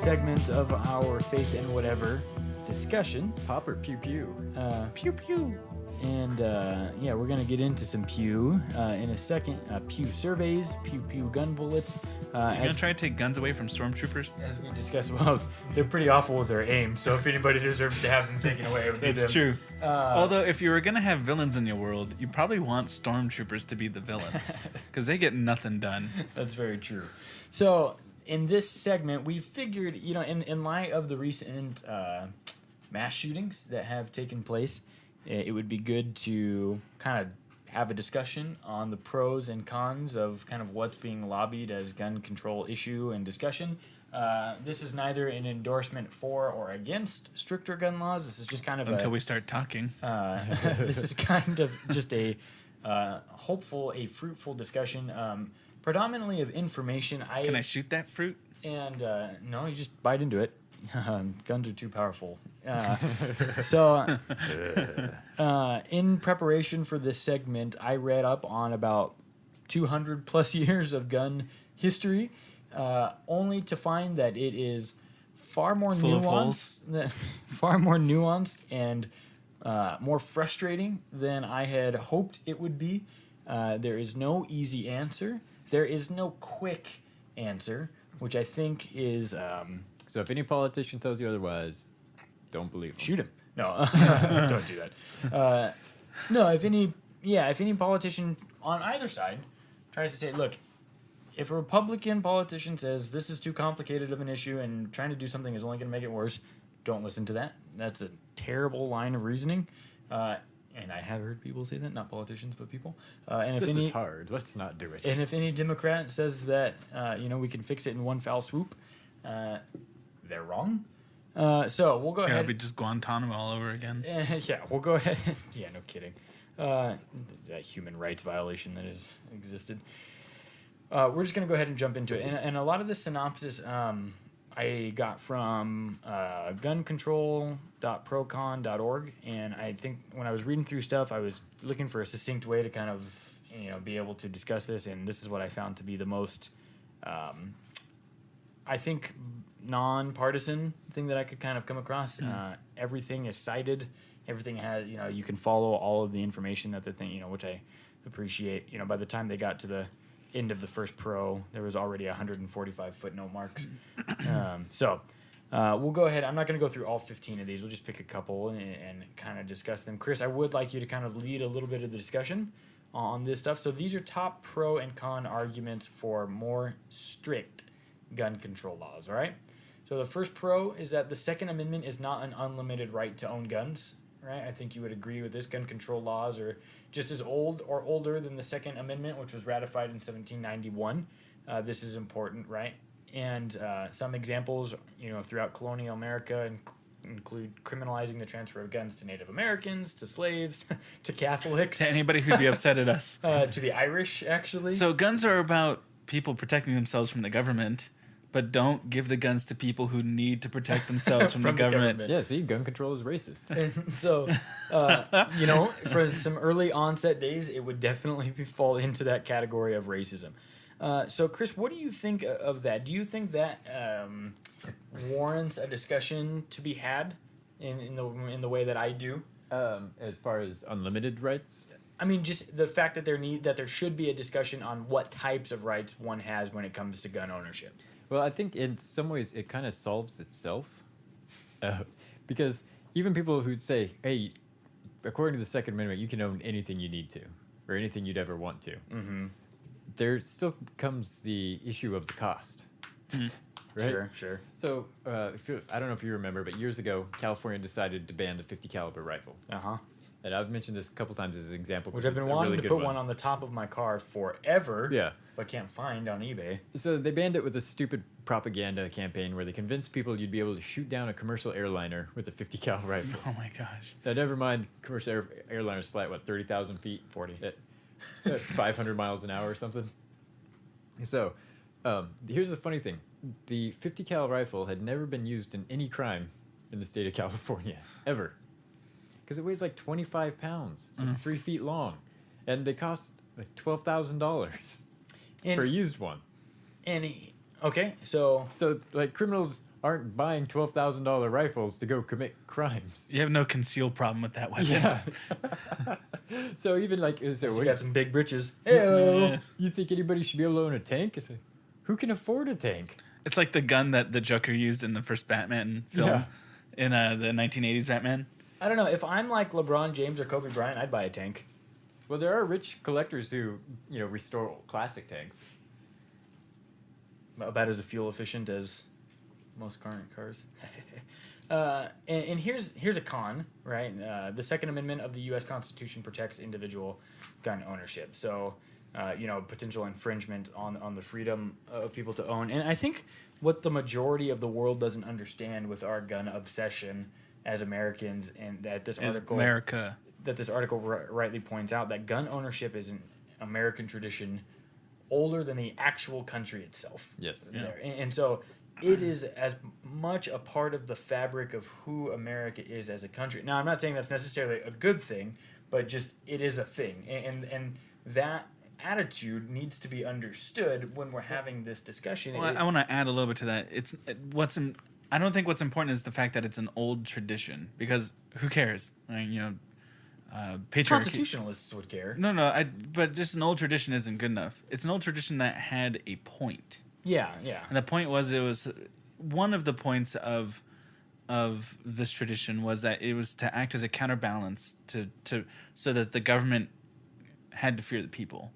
segment of our Faith and Whatever discussion. Pop or pew pew? Pew pew. And yeah, we're going to get into some pew in a second. Pew surveys, pew pew gun bullets. You're going to try to take guns away from stormtroopers? As we discussed, well, they're pretty awful with their aim, so if anybody deserves to have them taken away, it would be them. It's true. Although, if you were going to have villains in your world, you probably want stormtroopers to be the villains, because they get nothing done. That's very true. So, in this segment, we figured, in light of the recent mass shootings that have taken place, it would be good to kind of have a discussion on the pros and cons of kind of what's being lobbied as gun control issue and discussion. This is neither an endorsement for or against stricter gun laws. This is just kind of until we start talking. This is kind of just a hopeful, a fruitful discussion, predominantly of information. Can I shoot that fruit? And no, you just bite into it. Guns are too powerful. So, in preparation for this segment, I read up on about 200 plus years of gun history, only to find that it is far more nuanced, and more frustrating than I had hoped it would be. There is no easy answer. There is no quick answer, which I think is... So if any politician tells you otherwise, don't believe him. Shoot him. No, don't do that. No, if any politician on either side tries to say, look, if a Republican politician says this is too complicated of an issue and trying to do something is only going to make it worse, don't listen to that. That's a terrible line of reasoning. And I have heard people say that, not politicians, but people. And if this any, is hard. Let's not do it. And if any Democrat says that, we can fix it in one foul swoop, they're wrong. So we'll go ahead. It'll be just Guantanamo all over again. Yeah, we'll go ahead. Yeah, no kidding. That human rights violation that has existed. We're just going to go ahead and jump into it. And a lot of the synopsis I got from guncontrol.procon.org. And I think when I was reading through stuff, I was looking for a succinct way to kind of be able to discuss this. And this is what I found to be the most... I think non-partisan thing that I could kind of come across. Everything is cited. Everything has, you can follow all of the information that the thing, which I appreciate. By the time they got to the end of the first pro, there was already 145 footnote marks. So we'll go ahead. I'm not going to go through all 15 of these. We'll just pick a couple and kind of discuss them. Chris, I would like you to kind of lead a little bit of the discussion on this stuff. So these are top pro and con arguments for more strict gun control laws, all right? So the first pro is that the Second Amendment is not an unlimited right to own guns, right? I think you would agree with this. Gun control laws are just as old or older than the Second Amendment, which was ratified in 1791. This is important, right? And some examples, throughout colonial America include criminalizing the transfer of guns to Native Americans, to slaves, to Catholics. To anybody who'd be upset at us. To the Irish, actually. So guns are about people protecting themselves from the government, but don't give the guns to people who need to protect themselves from, the government. Yeah, see, gun control is racist. And so, for some early onset days, it would definitely fall into that category of racism. So, Chris, what do you think of that? Do you think that warrants a discussion to be had in the way that I do? As far as unlimited rights? I mean, just the fact that there should be a discussion on what types of rights one has when it comes to gun ownership. Well, I think in some ways it kind of solves itself. Because even people who'd say, hey, according to the Second Amendment, you can own anything you need to, or anything you'd ever want to. Mm-hmm. There still comes the issue of the cost. Mm. Right? Sure. So, I don't know if you remember, but years ago, California decided to ban the .50 caliber rifle. Uh-huh. And I've mentioned this a couple times as an example. Which I've been wanting to put one on the top of my car forever. Yeah. But can't find on eBay. So they banned it with a stupid propaganda campaign where they convinced people you'd be able to shoot down a commercial airliner with a .50 cal rifle. Oh my gosh. Now, never mind, commercial airliners fly at 30,000 feet? 40. At 500 miles an hour or something. So, here's the funny thing. The .50 cal rifle had never been used in any crime in the state of California, ever. Because it weighs like 25 pounds. It's like 3 feet long. And they cost like $12,000 for a used one. And, okay, so... So, like, criminals aren't buying $12,000 rifles to go commit crimes. You have no conceal problem with that weapon. Yeah. So even like, So what you got some big britches. Yeah. you think anybody should be able to own a tank? It's like, who can afford a tank? It's like the gun that the Joker used in the first Batman film in the 1980s Batman. I don't know. If I'm like LeBron James or Kobe Bryant, I'd buy a tank. Well, there are rich collectors who, restore classic tanks. About as fuel efficient as most current cars. And here's a con, right? The Second Amendment of the U.S. Constitution protects individual gun ownership. So, potential infringement on the freedom of people to own. And I think what the majority of the world doesn't understand with our gun obsession as Americans, and that this article rightly points out, that gun ownership is an American tradition older than the actual country itself. Yes. Yeah. And so it is as much a part of the fabric of who America is as a country. Now, I'm not saying that's necessarily a good thing, but just it is a thing. And that attitude needs to be understood when we're having this discussion. Well, I want to add a little bit to that. I don't think what's important is the fact that it's an old tradition, because who cares? I mean, patriarchy. Constitutionalists would care. No, but just an old tradition isn't good enough. It's an old tradition that had a point. Yeah. And the point was, it was one of the points of this tradition was that it was to act as a counterbalance to so that the government had to fear the people,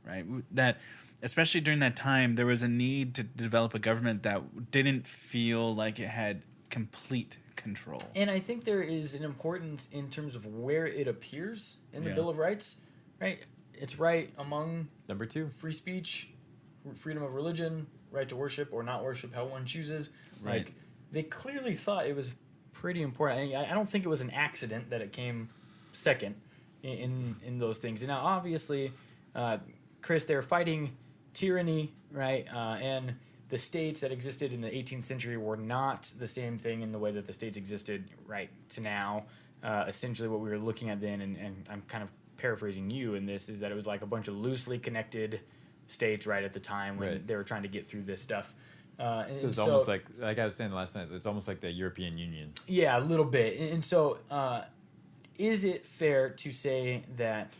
right? That especially during that time, there was a need to develop a government that didn't feel like it had complete control. And I think there is an importance in terms of where it appears in the Bill of Rights, right? It's right among Number 2, free speech, freedom of religion, right to worship or not worship, how one chooses. Right. Like, they clearly thought it was pretty important. I don't think it was an accident that it came second in those things. And now, obviously, Chris, they're fighting tyranny, right? And the states that existed in the 18th century were not the same thing in the way that the states existed right to now. Essentially, what we were looking at then, and I'm kind of paraphrasing you in this, is that it was like a bunch of loosely connected states right at the time when they were trying to get through this stuff. So it's almost like I was saying last night, it's almost like the European Union. Yeah, a little bit. And so is it fair to say that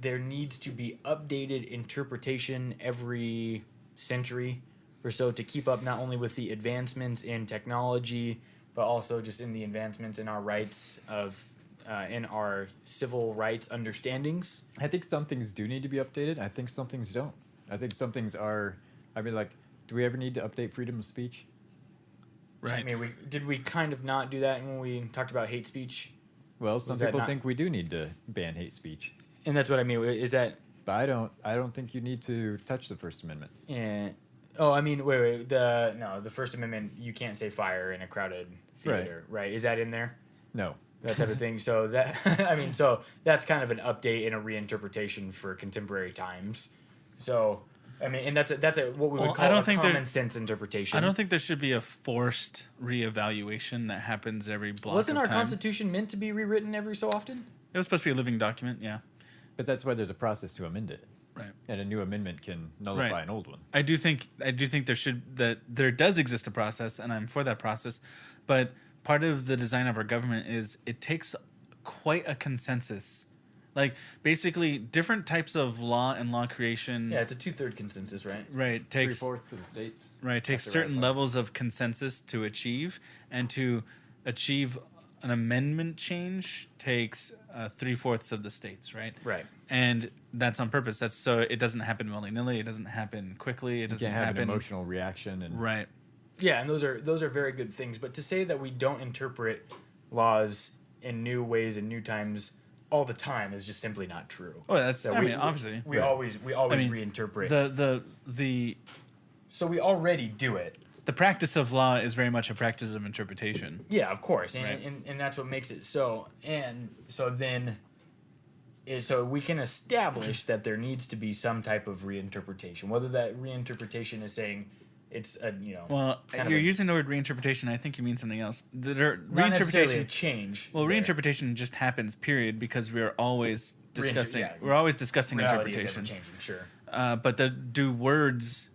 there needs to be updated interpretation every century or so to keep up not only with the advancements in technology, but also just in the advancements in our rights in our civil rights understandings? I think some things do need to be updated. I think some things don't. I think some things are, do we ever need to update freedom of speech? Right. I mean, did we kind of not do that when we talked about hate speech? Well, some people think we do need to ban hate speech. And that's what I mean. Is that? But I don't think you need to touch the First Amendment. Yeah. Oh, I mean, wait. The First Amendment, you can't say fire in a crowded theater, right? Is that in there? No. That type of thing. So that, so that's kind of an update and a reinterpretation for contemporary times. So, and that's what we would call a common sense interpretation. I don't think there should be a forced reevaluation that happens every block Wasn't of our time. Constitution meant to be rewritten every so often? It was supposed to be a living document, yeah. But that's why there's a process to amend it. Right. And a new amendment can nullify an old one. I do think there does exist a process, and I'm for that process, but part of the design of our government is it takes quite a consensus. Like, basically, different types of law and law creation. Yeah, it's a 2/3 consensus, right? Right. Takes 3/4 of the states. Right. Takes certain levels of consensus to achieve, and to achieve an amendment change takes 3/4 of the states, right? Right. And that's on purpose. That's so it doesn't happen willy-nilly. It doesn't happen quickly. It doesn't You can't have happen. an emotional reaction. And Right. Yeah, and those are very good things. But to say that we don't interpret laws in new ways and new times all the time is just simply not true. Oh, that's. So obviously, we always reinterpret. the So we already do it. the practice of law is very much a practice of interpretation. Yeah, of course, and Right. and that's what makes it so. And so then, so we can establish that there needs to be some type of reinterpretation. Whether that reinterpretation is saying it's a Well, you're using the word reinterpretation. I think you mean something else. not necessarily a change. Well, there. reinterpretation just happens. Period. Because we're always discussing. yeah. We're always discussing Reality is ever interpretation. changing, sure. But do words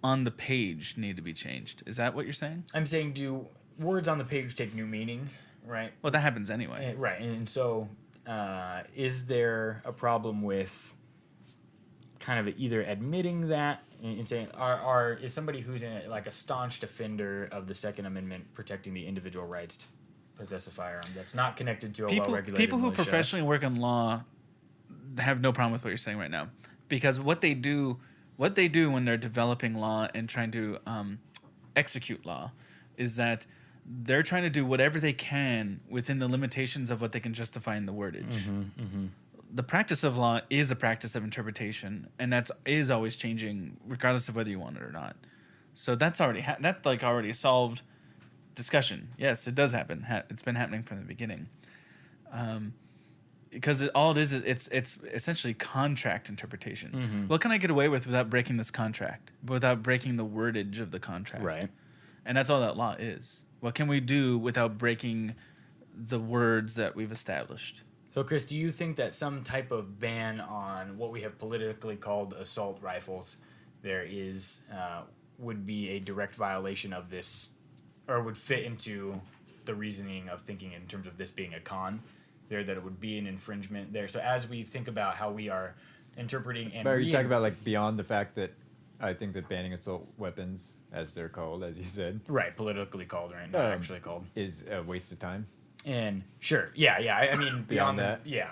on the page need to be changed. Is that what you're saying? I'm saying, do words on the page take new meaning, right? Well, that happens anyway. Right, and so is there a problem with kind of either admitting that and saying, is somebody who's like a staunch defender of the Second Amendment protecting the individual rights to possess a firearm that's not connected to a well-regulated People who militia? professionally work in law have no problem with what you're saying right now, because what they do when they're developing law and trying to execute law is that they're trying to do whatever they can within the limitations of what they can justify in the wordage. The practice of law is a practice of interpretation, and is always changing regardless of whether you want it or not. So that's already that's like already a solved discussion. Yes, it does happen. It's been happening from the beginning. Because it's essentially contract interpretation. What can I get away with without breaking this contract? Without breaking the wordage of the contract? Right. And that's all that law is. What can we do without breaking the words that we've established? So, Chris, do you think that some type of ban on what we have politically called assault rifles would be a direct violation of this, or would fit into the reasoning of thinking in terms of this being a con there, that it would be an infringement there? So as we think about how we are interpreting and... But are you talking about like beyond the fact that I think that banning assault weapons, as they're called, as you said... Right, politically called, right? Not actually called. ...is a waste of time? And sure, yeah. I mean, beyond that, yeah.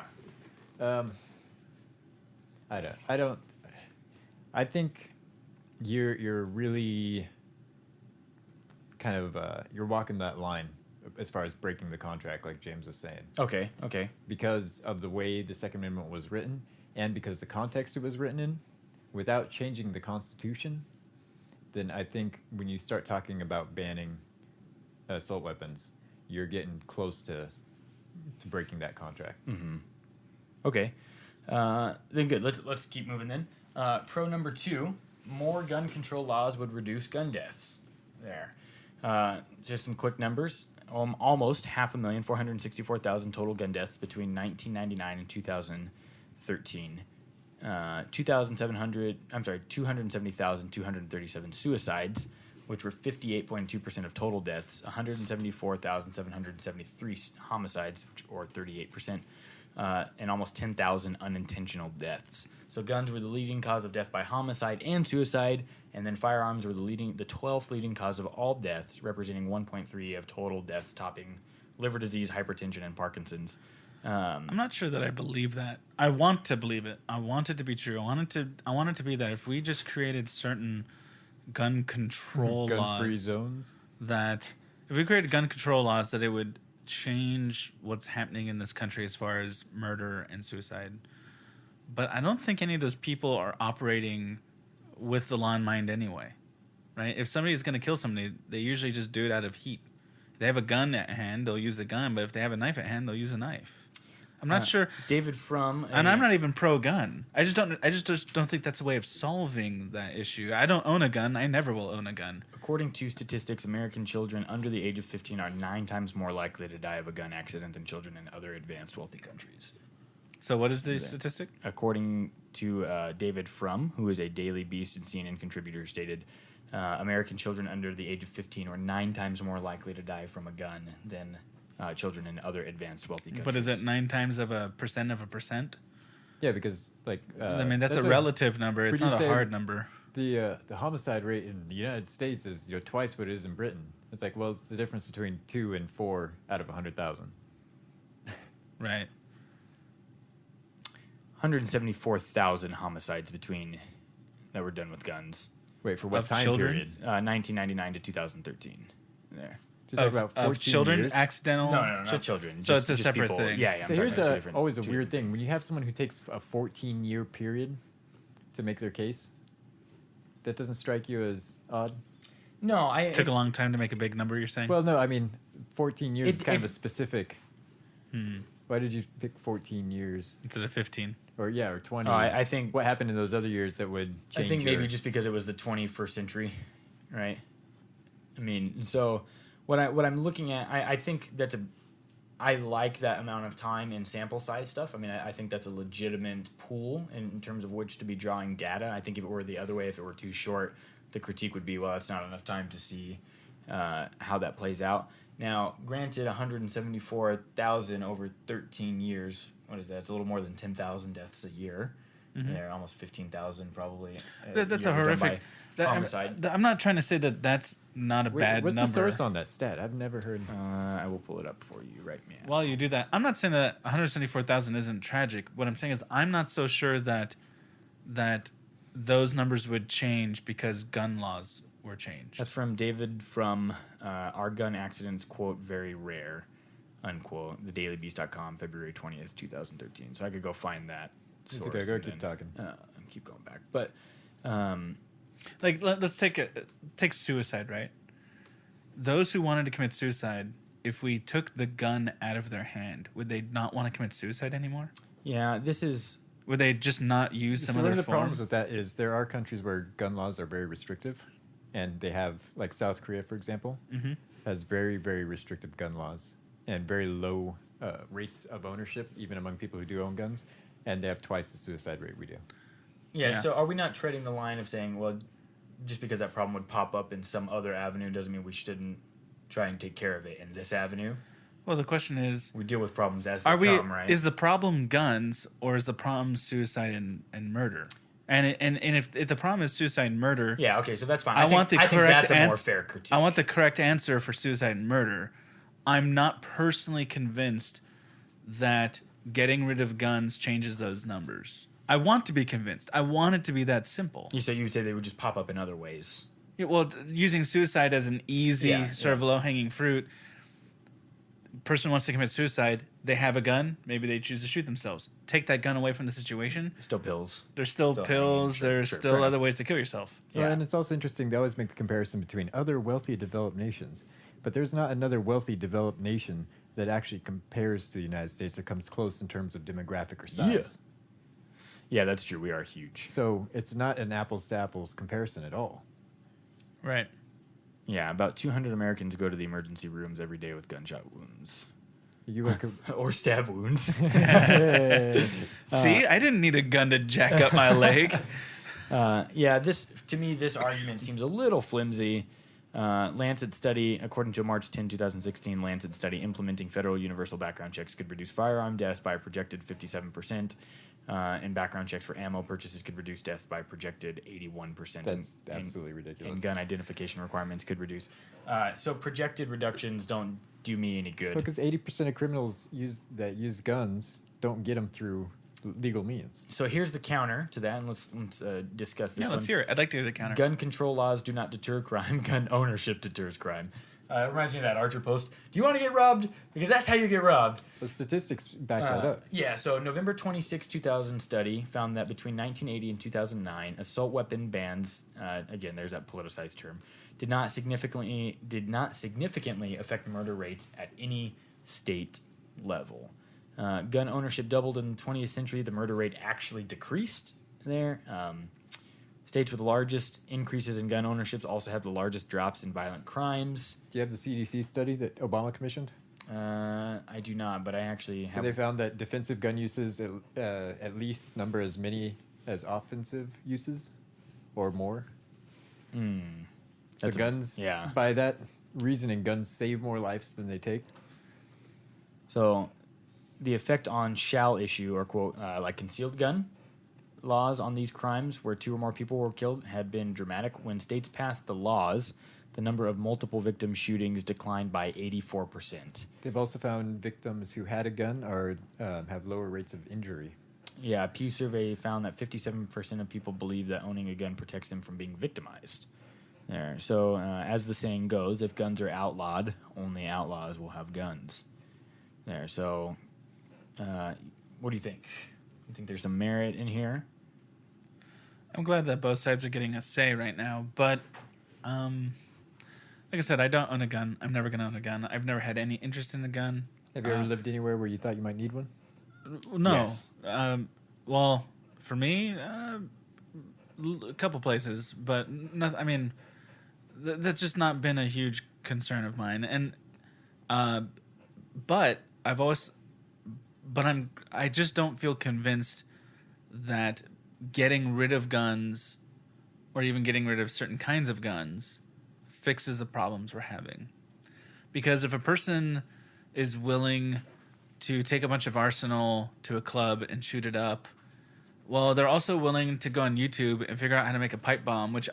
I think you're really kind of you're walking that line as far as breaking the contract, like James was saying. Okay. Because of the way the Second Amendment was written, and because the context it was written in, without changing the Constitution, then I think when you start talking about banning assault weapons, you're getting close to breaking that contract. Okay. Then good. Let's keep moving then. Pro number 2, more gun control laws would reduce gun deaths. There. Just some quick numbers. Almost 5,464,000 total gun deaths between 1999 and 2013. 270,237 suicides, which were 58.2% of total deaths, 174,773 homicides, or 38%, and almost 10,000 unintentional deaths. So guns were the leading cause of death by homicide and suicide, and then firearms were the 12th leading cause of all deaths, representing 1.3 of total deaths, topping liver disease, hypertension, and Parkinson's. I'm not sure that I believe that. I want to believe it. I want it to be true. I want it to be that if we just created certain gun control laws, gun-free zones, that if we created gun control laws, that it would change what's happening in this country as far as murder and suicide. But I don't think any of those people are operating with the law in mind anyway, right? If somebody's going to kill somebody, they usually just do it out of heat. If they have a gun at hand, they'll use the gun, but if they have a knife at hand, they'll use a knife. I'm not sure. David Frum, and I'm not even pro-gun. I just don't think that's a way of solving that issue. I don't own a gun. I never will own a gun. According to statistics, American children under the age of 15 are 9 times more likely to die of a gun accident than children in other advanced wealthy countries. So what is the statistic? According to David Frum, who is a Daily Beast and CNN contributor, stated American children under the age of 15 are 9 times more likely to die from a gun than children in other advanced wealthy countries. But is it 9 times of a percent of a percent? Yeah, because like I mean that's a relative number. It's not a hard number. The homicide rate in the United States is twice what it is in Britain. It's like, well, it's the difference between 2 and 4 out of 100,000. Right. 174,000 homicides that were done with guns. Wait, for what Of time children? period? 1999 to 2013. There. Just about 14 of children, years? accidental. No, not children. So Just it's a separate people. thing. Yeah. So I'm here's talking about always a two weird different thing. When you have someone who takes a 14-year period to make their case, that doesn't strike you as odd? No, It took a long time to make a big number, you're saying? Well, no, I mean, 14 years is kind of a specific... Why did you pick 14 years? Instead of 15. Or 20. I think... What happened in those other years that would change I think maybe just because it was the 21st century, right? I mean, so what I'm looking at, I think I like that amount of time and sample size stuff. I mean, I think that's a legitimate pool in terms of which to be drawing data. I think if it were the other way, if it were too short, the critique would be, well, it's not enough time to see how that plays out. Now, granted, 174,000 over 13 years. What is that? It's a little more than 10,000 deaths a year. Mm-hmm. They're almost 15,000 probably. That's a horrific homicide. I'm not trying to say that that's not a bad what's number. the source on that stat? I've never heard. I will pull it up for you right now. While you do that, I'm not saying that 174,000 isn't tragic. What I'm saying is I'm not so sure that those numbers would change because gun laws were changed. That's from David from Our Gun Accidents, quote, very rare, unquote, thedailybeast.com, February 20th, 2013. So I could go find that source. It's okay, go keep talking. And keep going back. But, like, let's take suicide, right? Those who wanted to commit suicide, if we took the gun out of their hand, would they not want to commit suicide anymore? yeah, this is... Would they just not use some One other of the form? problems with that is there are countries where gun laws are very restrictive, and they have, like South Korea, for example, Mm-hmm. has very, very restrictive gun laws and very low rates of ownership, even among people who do own guns, and they have twice the suicide rate we do. Yeah, so are we not treading the line of saying, well, just because that problem would pop up in some other avenue doesn't mean we shouldn't try and take care of it in this avenue? Well, the question is, We deal with problems as they are we? come, right? Is the problem guns or is the problem suicide and murder? And if the problem is suicide and murder, Yeah, okay, so that's fine. I think, want the I think correct that's a more ans- fair critique. I want the correct answer for suicide and murder. I'm not personally convinced that getting rid of guns changes those numbers. I want to be convinced. I want it to be that simple. You say they would just pop up in other ways. Yeah, well, using suicide as an easy sort of low-hanging fruit. Person wants to commit suicide. They have a gun. Maybe they choose to shoot themselves. Take that gun away from the situation. Still pills. There's still pills. Sure, There's sure, still fair other enough. ways to kill yourself. Well, Yeah. and it's also interesting, they always make the comparison between other wealthy developed nations, but there's not another wealthy developed nation that actually compares to the United States or comes close in terms of demographic or size. Yeah, that's true. We are huge. So it's not an apples to apples comparison at all. Right. Yeah, about 200 Americans go to the emergency rooms every day with gunshot wounds. You were Or stab wounds. See, I didn't need a gun to jack up my leg. Yeah, to me, this argument seems a little flimsy. Lancet study, according to a March 10, 2016 Lancet study, implementing federal universal background checks could reduce firearm deaths by a projected 57%, and background checks for ammo purchases could reduce deaths by a projected 81%. That's absolutely ridiculous. And gun identification requirements could reduce. So projected reductions don't do me any good. Because 80% of criminals that use guns don't get them through legal means. So here's the counter to that, and let's discuss this Yeah, one. let's hear it. I'd like to hear the counter. Gun control laws do not deter crime. Gun ownership deters crime. It reminds me of that Archer post. Do you want to get robbed? Because that's how you get robbed. The statistics back that up. Yeah, so November 26, 2000 study found that between 1980 and 2009, assault weapon bans, again, there's that politicized term, did not significantly affect murder rates at any state level. Gun ownership doubled in the 20th century. The murder rate actually decreased there. States with the largest increases in gun ownerships also have the largest drops in violent crimes. Do you have the CDC study that Obama commissioned? I do not, but I actually have. So they found that defensive gun uses at least number as many as offensive uses or more. So That's guns, yeah. by that reasoning, guns save more lives than they take. So the effect on shall issue or quote like concealed gun laws on these crimes where 2 or more people were killed had been dramatic. When states passed the laws, the number of multiple victim shootings declined by 84%. They've also found victims who had a gun or have lower rates of injury. Yeah, a Pew survey found that 57% of people believe that owning a gun protects them from being victimized. There. So as the saying goes, if guns are outlawed, only outlaws will have guns. There. So what do you think? You think there's some merit in here? I'm glad that both sides are getting a say right now, but like I said, I don't own a gun. I'm never going to own a gun. I've never had any interest in a gun. Have you ever lived anywhere where you thought you might need one? No. Yes. Well, for me, a couple places, but I mean, that's just not been a huge concern of mine. And but I just don't feel convinced that getting rid of guns or even getting rid of certain kinds of guns fixes the problems we're having. Because if a person is willing to take a bunch of arsenal to a club and shoot it up, well, they're also willing to go on YouTube and figure out how to make a pipe bomb, which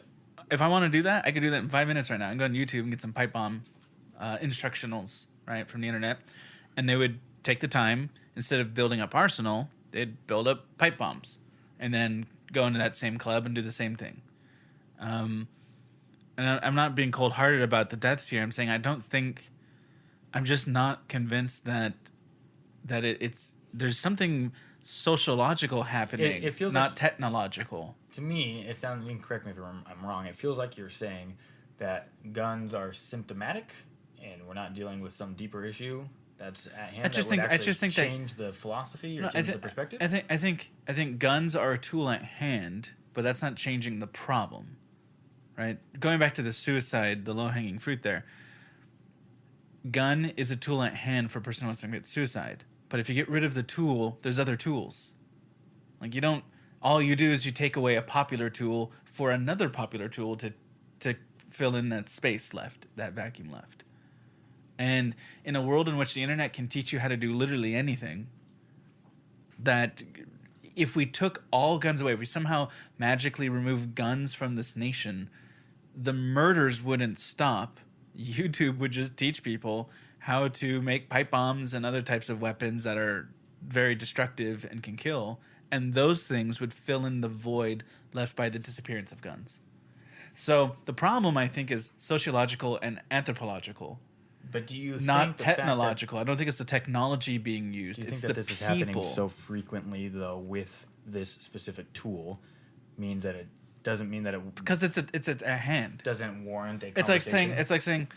if I want to do that, I could do that in 5 minutes right now. I can go on YouTube and get some pipe bomb instructionals, right, from the internet. And they would take the time, instead of building up arsenal, they'd build up pipe bombs and then go into that same club and do the same thing. And I'm not being cold-hearted about the deaths here. I'm saying I'm just not convinced that it's there's something sociological happening. It feels not like, technological. To me, it sounds. You can correct me if I'm wrong. It feels like you're saying that guns are symptomatic, and we're not dealing with some deeper issue that's at hand. I just think change the philosophy or change the perspective. I think guns are a tool at hand, but that's not changing the problem, right? Going back to the suicide, the low-hanging fruit there. Gun is a tool at hand for a person who wants to commit suicide. But if you get rid of the tool, there's other tools. Like all you do is you take away a popular tool for another popular tool to fill in that space left, that vacuum left. And in a world in which the internet can teach you how to do literally anything, that if we took all guns away, if we somehow magically remove guns from this nation, the murders wouldn't stop. YouTube would just teach people how to make pipe bombs and other types of weapons that are very destructive and can kill. And those things would fill in the void left by the disappearance of guns. So the problem, I think, is sociological and anthropological. But do you not think technological? I don't think it's the technology being used. Do you it's think that the this people. is happening so frequently, though, with this specific tool, means that it doesn't mean that it because it's at hand. Doesn't warrant a conversation. It's like saying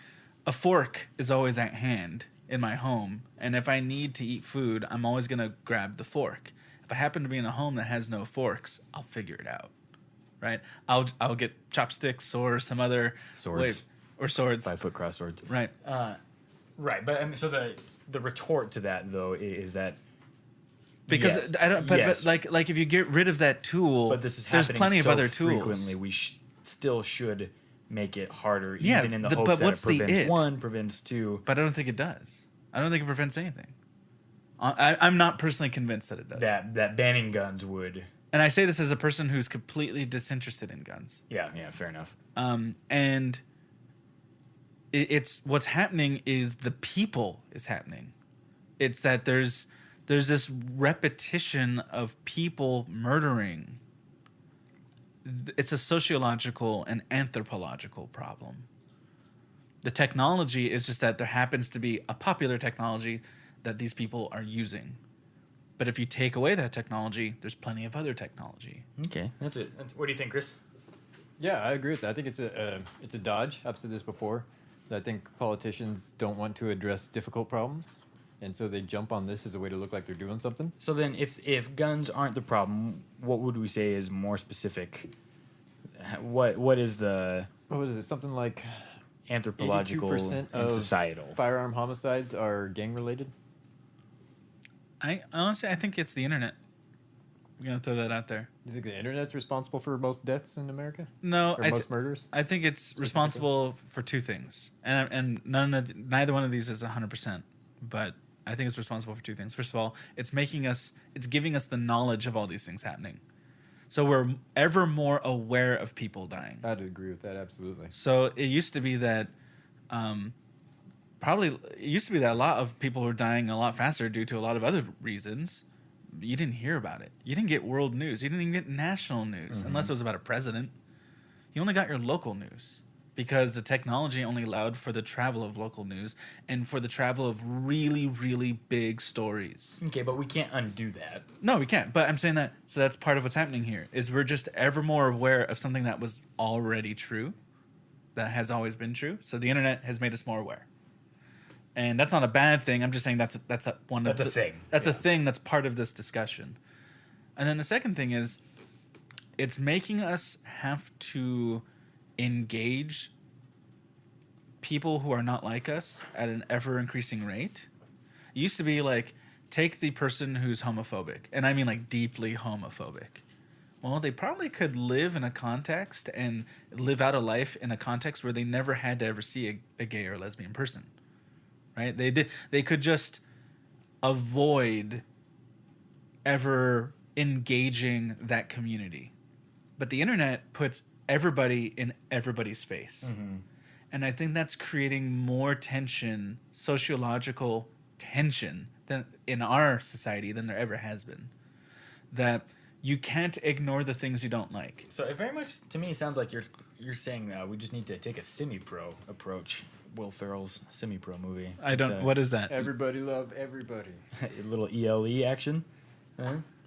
a fork is always at hand in my home, and if I need to eat food, I'm always gonna grab the fork. If I happen to be in a home that has no forks, I'll figure it out, right? I'll get chopsticks or some other swords or swords, 5-foot cross swords, right? Right, but I mean, so the retort to that though is that because yes, I don't, but like if you get rid of that tool, but this is there's plenty so of other tools. Frequently, we still should make it harder, yeah, even in the hopes that it prevents one, prevents two. But I don't think it does. I don't think it prevents anything. I'm not personally convinced that it does. That banning guns would. And I say this as a person who's completely disinterested in guns. Yeah, fair enough. And it's what's happening is the people is happening. It's that there's this repetition of people murdering. It's a sociological and anthropological problem. The technology is just that there happens to be a popular technology that these people are using. But if you take away that technology, there's plenty of other technology. Okay, that's it. What do you think, Chris? Yeah, I agree with that. I think it's a dodge. I've said this before. I think politicians don't want to address difficult problems, and so they jump on this as a way to look like they're doing something. So then, if guns aren't the problem, what would we say is more specific? What is the? What is it? Something like anthropological and societal. Firearm homicides are gang related. I honestly think it's the internet. I'm gonna throw that out there. You think the internet's responsible for most deaths in America? No, or most murders. I think it's responsible for two things, and neither one of these is 100%. But I think it's responsible for two things. First of all, it's giving us the knowledge of all these things happening, so we're ever more aware of people dying. I'd agree with that absolutely. So it used to be that, a lot of people were dying a lot faster due to a lot of other reasons. You didn't hear about it. You didn't get world news. You didn't even get national news unless it was about a president. You only got your local news because the technology only allowed for the travel of local news and for the travel of really, really big stories. Okay, but we can't undo that. No, we can't. But I'm saying that, so that's part of what's happening here, is we're just ever more aware of something that was already true, that has always been true. So the internet has made us more aware. And that's not a bad thing. I'm just saying that's a thing. That's a thing that's part of this discussion. And then the second thing is, it's making us have to engage people who are not like us at an ever increasing rate. It used to be like, take the person who's homophobic, and I mean like deeply homophobic. Well, they probably could live in a context and live out a life in a context where they never had to ever see a gay or lesbian person, right? They could just avoid ever engaging that community. But the internet puts everybody in everybody's face. Mm-hmm. And I think that's creating more tension, sociological tension, than in our society than there ever has been. That you can't ignore the things you don't like. So it very much to me sounds like you're saying we just need to take a semi-pro approach. Will Ferrell's semi-pro movie. I don't. What is that? Everybody love everybody. A little ELE action.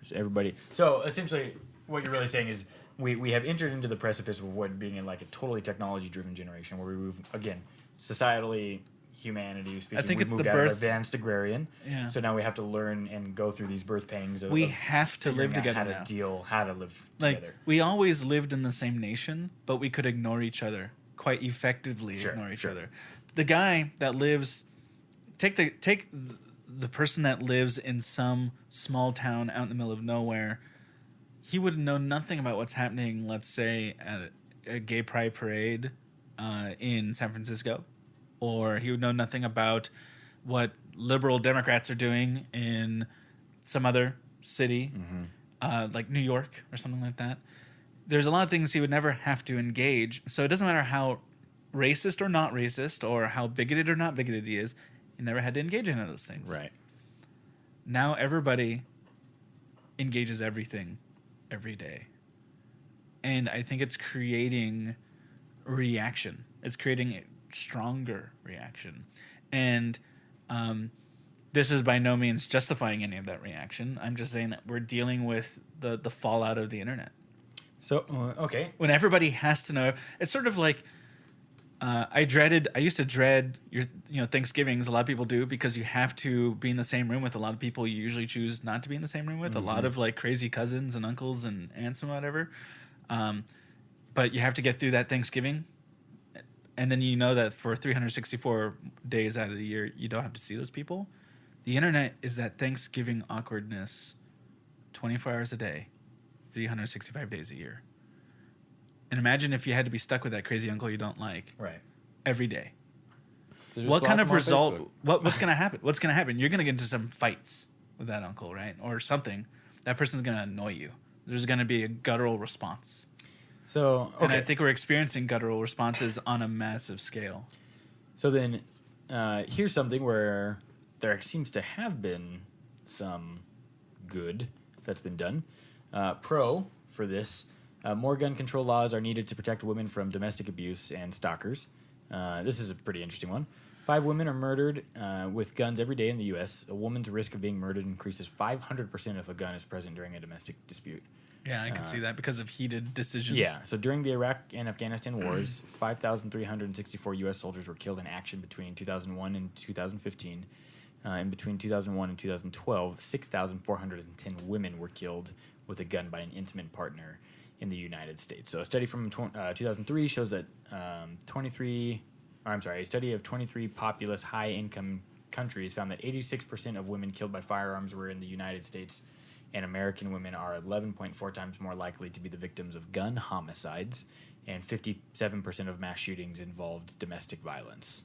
Just everybody. So essentially, what you're really saying is we have entered into the precipice of what being in like a totally technology-driven generation, where we move again societally, humanity speaking. I think we it's moved the out of birth. advanced agrarian. Yeah. So now we have to learn and go through these birth pangs. We have to live figuring out together how to live Like together. we always lived in the same nation, but we could ignore each other quite effectively. Sure, Ignore each sure. other. The guy that lives, take the person that lives in some small town out in the middle of nowhere. He would know nothing about what's happening. Let's say at a gay pride parade in San Francisco, or he would know nothing about what liberal Democrats are doing in some other city, like New York or something like that. There's a lot of things he would never have to engage. So it doesn't matter how racist or not racist, or how bigoted or not bigoted he is, he never had to engage in any of those things. Right. Now everybody engages everything every day. And I think it's creating reaction. It's creating a stronger reaction. And this is by no means justifying any of that reaction. I'm just saying that we're dealing with the fallout of the internet. So okay. When everybody has to know, it's sort of like I used to dread Thanksgivings. A lot of people do, because you have to be in the same room with a lot of people you usually choose not to be in the same room with. A lot of like crazy cousins and uncles and aunts and whatever. But you have to get through that Thanksgiving. And then you know that for 364 days out of the year, you don't have to see those people. The internet is that Thanksgiving awkwardness 24 hours a day, 365 days a year. And imagine if you had to be stuck with that crazy uncle you don't like every day. So What kind of result? Facebook. What's going to happen? What's going to happen? You're going to get into some fights with that uncle, right? Or something. That person's going to annoy you. There's going to be a guttural response. So And I think we're experiencing guttural responses on a massive scale. So then, here's something where there seems to have been some good that's been done. Pro for this, more gun control laws are needed to protect women from domestic abuse and stalkers. This is a pretty interesting one. 5 women are murdered with guns every day in the U.S. A woman's risk of being murdered increases 500% if a gun is present during a domestic dispute. Yeah, I can see that because of heated decisions. Yeah, so during the Iraq and Afghanistan wars, 5,364 U.S. soldiers were killed in action between 2001 and 2015. And between 2001 and 2012, 6,410 women were killed with a gun by an intimate partner in the United States. So a study from 2003 shows that a study of 23 populous high-income countries found that 86% of women killed by firearms were in the United States, and American women are 11.4 times more likely to be the victims of gun homicides, and 57% of mass shootings involved domestic violence.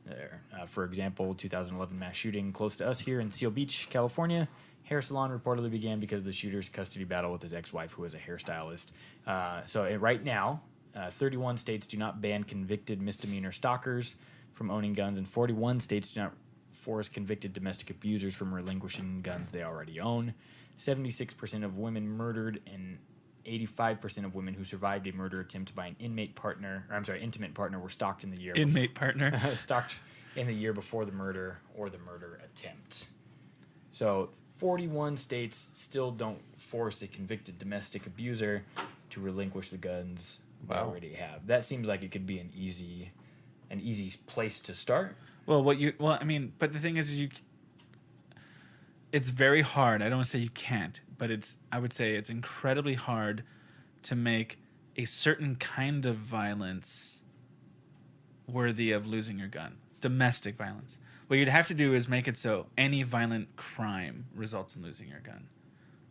There. For example, 2011 mass shooting close to us here in Seal Beach, California. Hair salon reportedly began because of the shooter's custody battle with his ex-wife, who was a hairstylist. Right now, 31 states do not ban convicted misdemeanor stalkers from owning guns, and 41 states do not force convicted domestic abusers from relinquishing guns they already own. 76% of women murdered and 85% of women who survived a murder attempt by an intimate partner were stalked in the year stalked in the year before the murder or the murder attempt. So 41 states still don't force a convicted domestic abuser to relinquish the guns they already have. That seems like it could be an easy place to start. But the thing is it's very hard. I don't want to say you can't, but I would say it's incredibly hard to make a certain kind of violence worthy of losing your gun. Domestic violence. What you'd have to do is make it so any violent crime results in losing your gun.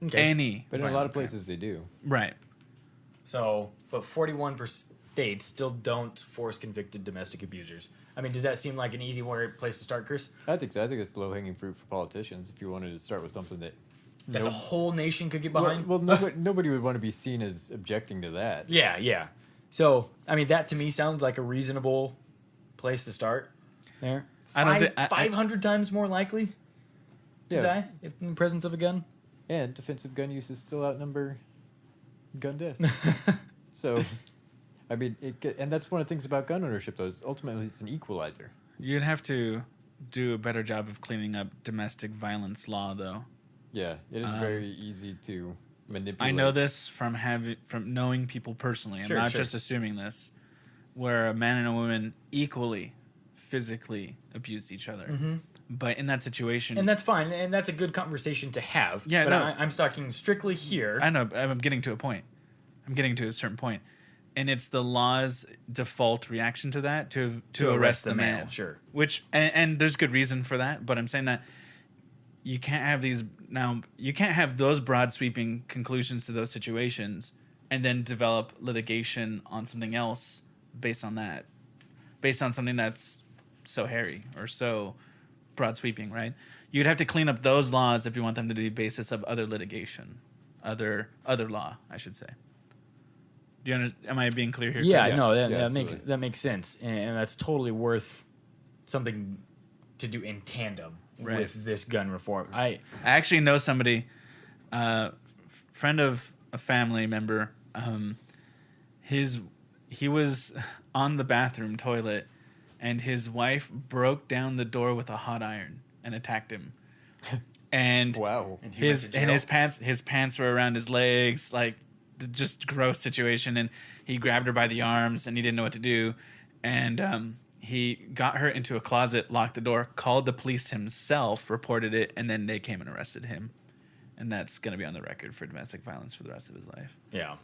Okay. any. But in a lot violent of places they do. Right. So, but 41 states still don't force convicted domestic abusers. I mean, does that seem like an easy place to start, Chris? I think so. I think it's low hanging fruit for politicians if you wanted to start with something that That the whole nation could get well, behind? nobody would want to be seen as objecting to that. Yeah, yeah. So, I mean, that to me sounds like a reasonable place to start there. I don't think- 500 times more likely to Yeah. die if in the presence of a gun? And defensive gun uses still outnumber gun deaths. So, I mean, and that's one of the things about gun ownership, though, is ultimately it's an equalizer. You'd have to do a better job of cleaning up domestic violence law, though. Yeah, it is very easy to manipulate. I know this from knowing people personally. I'm Sure, not sure. just assuming this, where a man and a woman equally physically abused each other. Mm-hmm. But in that situation, And that's fine, and that's a good conversation to have. Yeah, but no. I'm talking strictly here. I know I'm getting to a point. I'm getting to a certain point, and it's the law's default reaction to that to arrest the man. Sure. Which and there's good reason for that, but I'm saying that you can't have you can't have those broad sweeping conclusions to those situations and then develop litigation on something else based on that, based on something that's so hairy or so broad sweeping, right? You'd have to clean up those laws if you want them to be basis of other litigation, other law, I should say. Do you understand? Am I being clear here? Yeah, Chris? no, Yeah, that makes sense, and that's totally worth something to do in tandem Right. with this gun reform. I actually know somebody, friend of a family member. He was on the bathroom toilet, and his wife broke down the door with a hot iron and attacked him. And Wow. And he went to jail? his pants were around his legs, like just gross situation. And he grabbed her by the arms, and he didn't know what to do. And he got her into a closet, locked the door, called the police himself, reported it, and then they came and arrested him. And that's going to be on the record for domestic violence for the rest of his life. Yeah.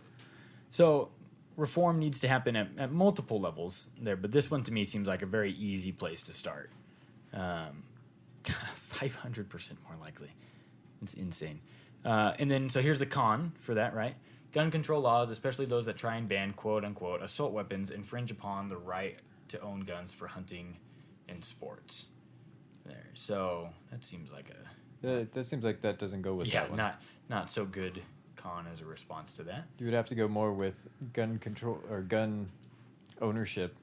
So reform needs to happen at multiple levels there, but this one to me seems like a very easy place to start. 500% more likely. It's insane. And then, so here's the con for that, right? Gun control laws, especially those that try and ban quote-unquote assault weapons, infringe upon the right to own guns for hunting and sports. There. So that seems like That seems like that doesn't go with that one. not so good con as a response to that. You would have to go more with gun control or gun ownership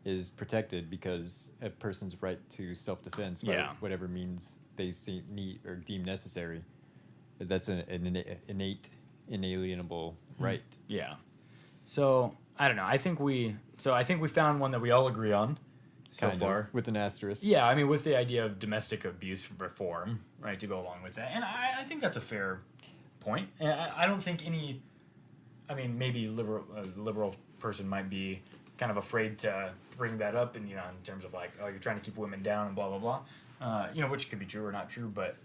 is protected because a person's right to self-defense by Yeah. whatever means they see need or deem necessary. That's an innate, inalienable right. Yeah. So I don't know. I think we found one that we all agree on so Kind far. of, with an asterisk. Yeah, I mean, with the idea of domestic abuse reform, right, to go along with that, and I think that's a fair point. And I don't think maybe a liberal person might be kind of afraid to bring that up, and in terms of like, oh, you're trying to keep women down and blah blah blah, which could be true or not true, but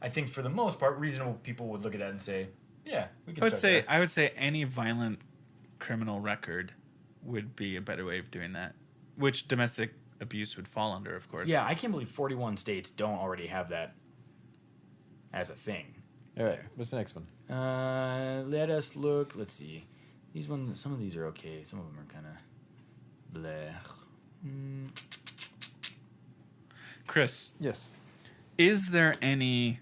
I think for the most part, reasonable people would look at that and say, yeah, we can. I would say any violent criminal record would be a better way of doing that, which domestic abuse would fall under, of course. Yeah, I can't believe 41 states don't already have that as a thing. All right, what's the next one? Let us look. Let's see. These ones, some of these are okay. Some of them are kind of bleh. Chris, Yes. is there any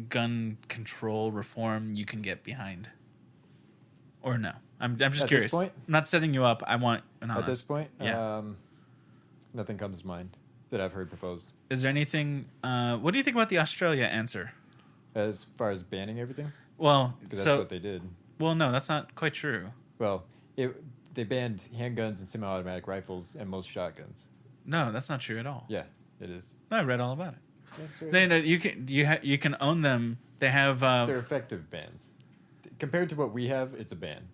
gun control reform you can get behind? Or no? I'm just At curious. this point? I'm not setting you up. I want an honest. At this point, Yeah. nothing comes to mind that I've heard proposed. Is there anything? What do you think about the Australia answer? As far as banning everything, Well, because that's what they did. well, no, that's not quite true. Well, they banned handguns and semi-automatic rifles and most shotguns. No, that's not true at all. Yeah, it is. No, I read all about it. Yeah, sure. They you can own them. They have They're effective bans. Compared to what we have, it's a ban.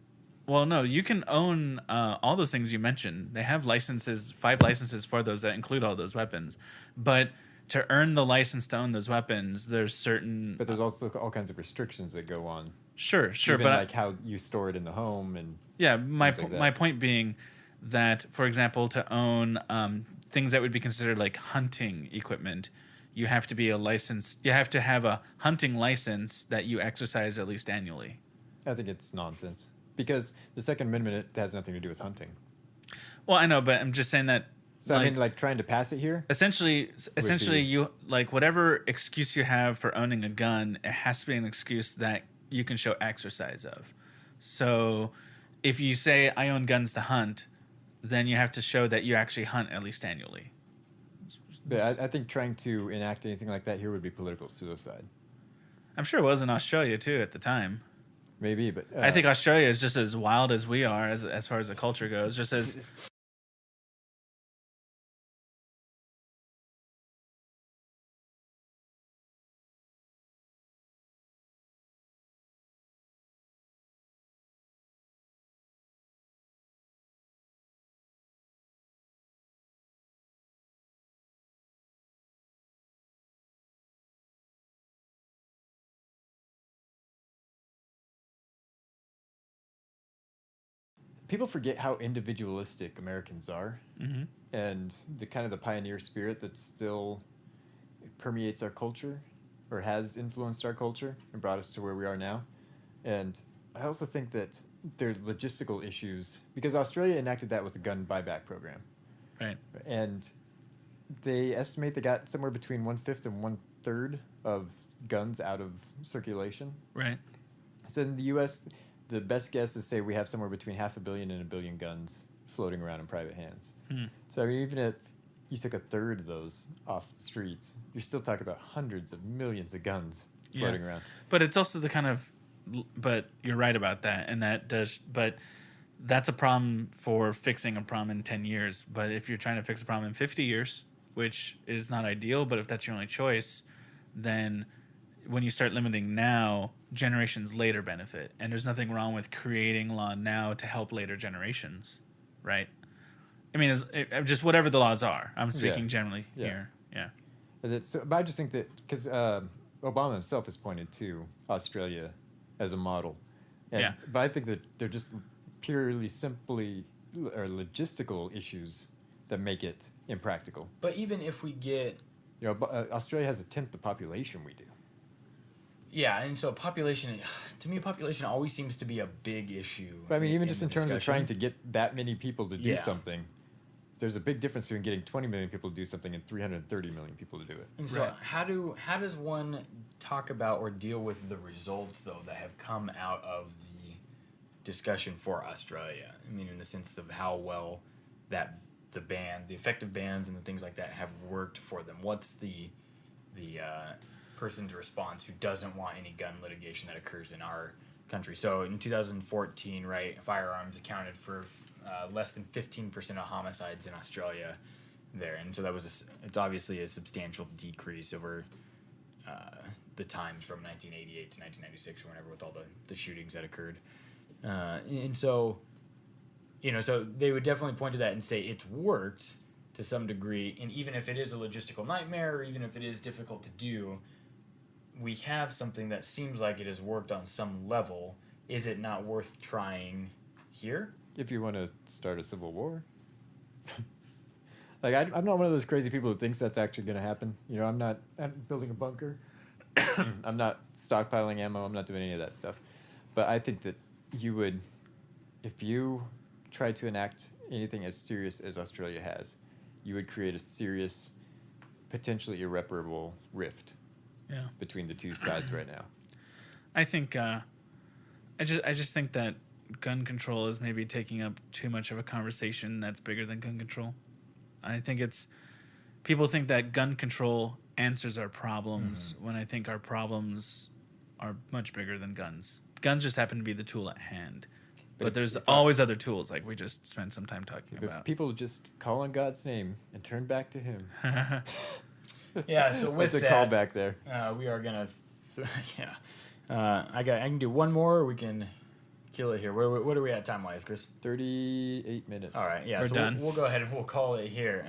well, no, you can own all those things you mentioned. They have licenses, 5 licenses for those that include all those weapons. But to earn the license to own those weapons, there's certain. But there's also all kinds of restrictions that go on. Sure, Even but like how you store it in the home and yeah, things like that. my point being that, for example, to own things that would be considered like hunting equipment, you have to be a licensed. You have to have a hunting license that you exercise at least annually. I think it's nonsense because the Second Amendment, it has nothing to do with hunting. Well, I know, but I'm just saying that. So I mean, like trying to pass it here. Essentially, you like whatever excuse you have for owning a gun, it has to be an excuse that you can show exercise of. So, if you say I own guns to hunt, then you have to show that you actually hunt at least annually. But I think trying to enact anything like that here would be political suicide. I'm sure it was in Australia too at the time. Maybe, but I think Australia is just as wild as we are as far as the culture goes. Just as people forget how individualistic Americans are, and the kind of the pioneer spirit that still permeates our culture, or has influenced our culture and brought us to where we are now. And I also think that there's logistical issues because Australia enacted that with the gun buyback program, right, and they estimate they got somewhere between 1/5 and 1/3 of guns out of circulation. right. So in the U.S., the best guess is say we have somewhere between 500 million and 1 billion guns floating around in private hands. So I mean, even if you took 1/3 of those off the streets, you're still talking about hundreds of millions of guns floating around. But it's also the kind of, but you're right about that, and but that's a problem for fixing a problem in 10 years. But if you're trying to fix a problem in 50 years, which is not ideal, but if that's your only choice, then when you start limiting now, generations later benefit. And there's nothing wrong with creating law now to help later generations, right? I mean, just whatever the laws are. I'm speaking generally here. Yeah. But I just think that because Obama himself has pointed to Australia as a model. And, but I think that they're just purely simply or logistical issues that make it impractical. But even if we get... Australia has 1/10 the population we do. Yeah, and so population, to me, population always seems to be a big issue. But I mean, even just in terms of trying to get that many people to do something, there's a big difference between getting 20 million people to do something and 330 million people to do it. And so how does one talk about or deal with the results, though, that have come out of the discussion for Australia? I mean, in the sense of how well that the effective bans and the things like that have worked for them. What's the person's response who doesn't want any gun litigation that occurs in our country? So in 2014, right, firearms accounted for less than 15% of homicides in Australia there. And so that was it's obviously a substantial decrease over the times from 1988 to 1996 or whenever, with all the shootings that occurred. And so, so they would definitely point to that and say it's worked to some degree. And even if it is a logistical nightmare, or even if it is difficult to do, we have something that seems like it has worked on some level. Is it not worth trying here? If you want to start a civil war. Like, I'm not one of those crazy people who thinks that's actually going to happen. I'm not building a bunker. I'm not stockpiling ammo. I'm not doing any of that stuff. But I think that you would, if you try to enact anything as serious as Australia has, you would create a serious, potentially irreparable rift between the two sides right now. I think I just think that gun control is maybe taking up too much of a conversation that's bigger than gun control. I think people think that gun control answers our problems when I think our problems are much bigger than guns. Guns just happen to be the tool at hand. But there's always other tools, like we just spent some time talking about. If people just call on God's name and turn back to Him. Yeah, so with that's a call back there. We are gonna, I can do one more. Or we can kill it here. What are we at time wise, Chris? 38 minutes. All right, yeah, we're done. We'll go ahead and we'll call it here.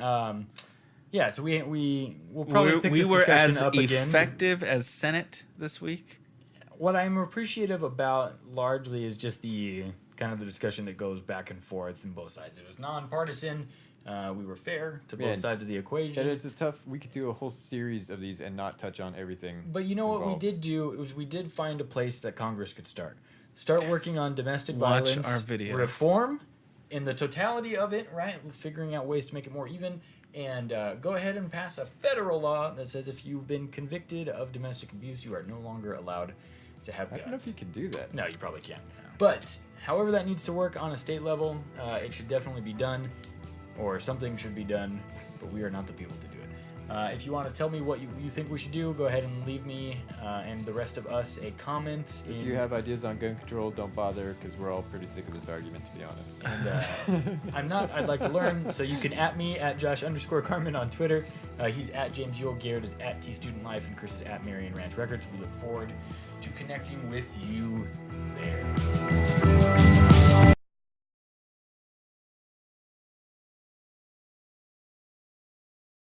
Yeah, so we'll probably pick we this were discussion as up again. effective as Senate this week. What I'm appreciative about largely is just the kind of the discussion that goes back and forth on both sides. It was nonpartisan. We were fair to both Man, sides of the equation. That is a tough. We could do a whole series of these and not touch on everything. But you know what we involved. did do? It was we did find a place that Congress could start. Start working on domestic Watch violence our videos. reform in the totality of it, right? Figuring out ways to make it more even. And go ahead and pass a federal law that says if you've been convicted of domestic abuse, you are no longer allowed to have I guns. don't know if you can do that. No, you probably can't. But however that needs to work on a state level, it should definitely be done, or something should be done, but we are not the people to do it. If you want to tell me what you think we should do, go ahead and leave me and the rest of us a comment. If you have ideas on gun control, don't bother, because we're all pretty sick of this argument, to be honest. And I'm not. I'd like to learn. So you can at me at Josh_Carmen on Twitter. He's at James Yule. Garrett is at TStudentLife, and Chris is at Marion Ranch Records. We look forward to connecting with you there.